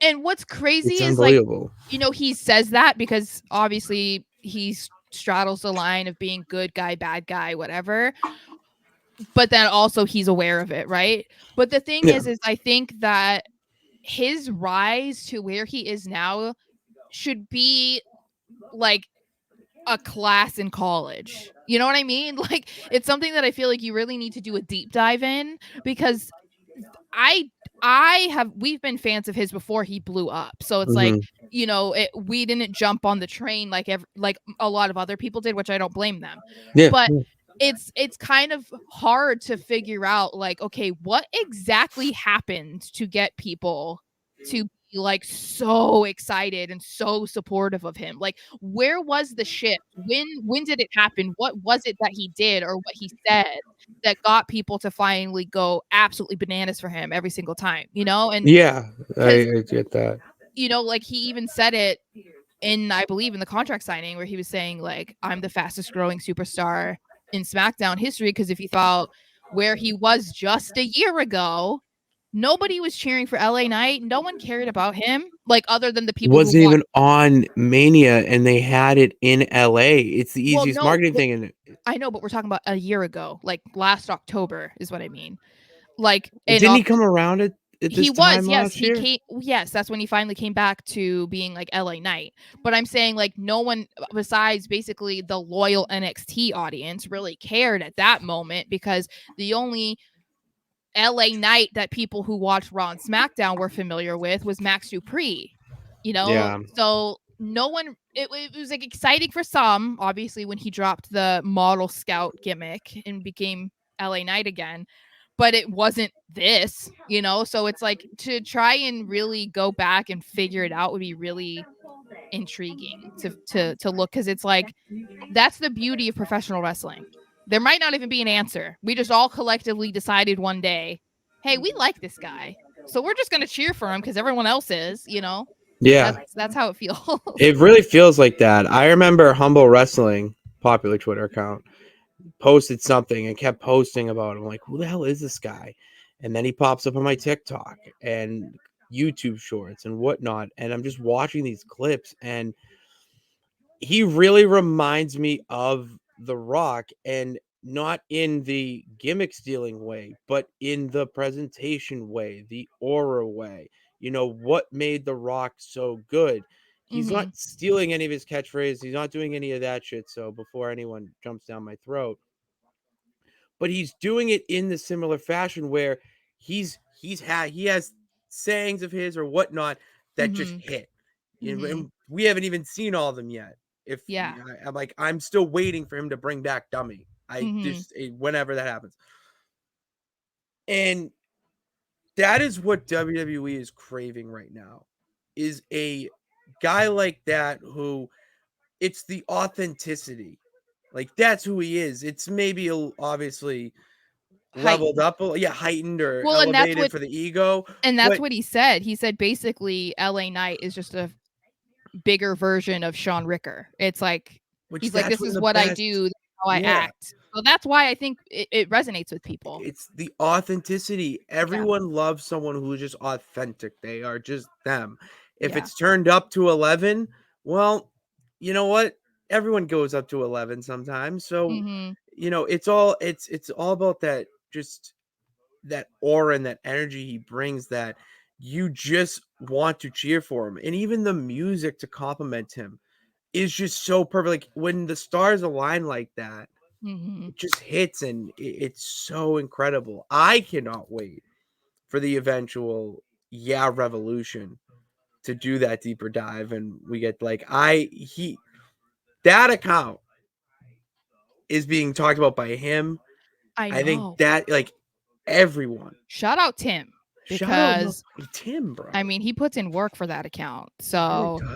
And what's crazy It's is like, unbelievable. he says that because obviously he straddles the line of being good guy, bad guy, whatever. But then also he's aware of it, right? But the thing Yeah. is I think that his rise to where he is now should be like a class in college. You know what I mean? Like, it's something that I feel like you really need to do a deep dive in, because I we've been fans of his before he blew up. So it's like, Mhm. we didn't jump on the train like a lot of other people did, which I don't blame them. Yeah. But it's kind of hard to figure out, like, okay, what exactly happened to get people to be like so excited and so supportive of him? Like, where was the shift? When did it happen? What was it that he did or what he said that got people to finally go absolutely bananas for him every single time, And Yeah, because, I get that. like, he even said it I believe in the contract signing, where he was saying, like, I'm the fastest growing superstar in SmackDown history. Because if you thought where he was just a year ago, nobody was cheering for LA Knight. No one cared about him, like, other than the people who Wasn't watched. even on Mania, and they had it in LA. It's the Well, easiest no, marketing thing, and I know, but we're talking about a year ago, like last October is what I mean. Like, in didn't he come around at He this was, time yes, last he year? came, yes, that's when he finally came back to being like LA Knight. But I'm saying, like, no one besides basically the loyal NXT audience really cared at that moment, because the only LA Knight that people who watched Raw and SmackDown were familiar with was Max Dupree, Yeah. So no one, it was like exciting for some, obviously, when he dropped the model scout gimmick and became LA Knight again, but it wasn't this, So it's like, to try and really go back and figure it out would be really intriguing to look, because it's like, that's the beauty of professional wrestling. There might not even be an answer. We just all collectively decided one day, hey, we like this guy, so we're just going to cheer for him because everyone else is. Yeah. That's how it feels. It really feels like that. I remember Humble Wrestling, popular Twitter account, posted something and kept posting about him. Like, who the hell is this guy? And then he pops up on my TikTok and YouTube shorts and whatnot. And I'm just watching these clips, and he really reminds me of The Rock, and not in the gimmick stealing way, but in the presentation way, the aura way. What made The Rock so good? He's not Hmm. stealing any of his catchphrases. He's not doing any of that shit. So before anyone jumps down my throat, but he's doing it in the similar fashion where he has sayings of his or whatnot that just Hmm. hit. Hmm. And we haven't even seen all of them yet. If Yeah. I'm like, I'm still waiting for him to bring back Dummy. I Hmm. just whenever that happens, and that is what WWE is craving right now, is a guy like that who, it's the authenticity. Like, that's who he is. It's maybe obviously leveled Heightened. up, yeah, heightened or Well, elevated for the ego, that's but what he said. He said basically LA Knight is just a bigger version of Sean Ricker. It's like, which he's like, that's this when is the what I best, do, this is how I yeah, act. So that's why I think it resonates with people. it's the authenticity. Yeah. Everyone loves someone who's just authentic. They are just them. If Yeah. it's turned up to 11, well, you know what? Everyone goes up to 11 sometimes. So, Hmm. it's all about that, just that aura and that energy he brings, that you just want to cheer for him. And even the music to compliment him is just so perfect. Like, when the stars align like that, Hmm. it just hits, and it's so incredible. I cannot wait for the eventual revolution to do that deeper dive, and we get like that account is being talked about by him. I I think know. that, like, everyone, Shout out Tim, shout out because Tim, bro. I mean, he puts in work for that account. He really So does.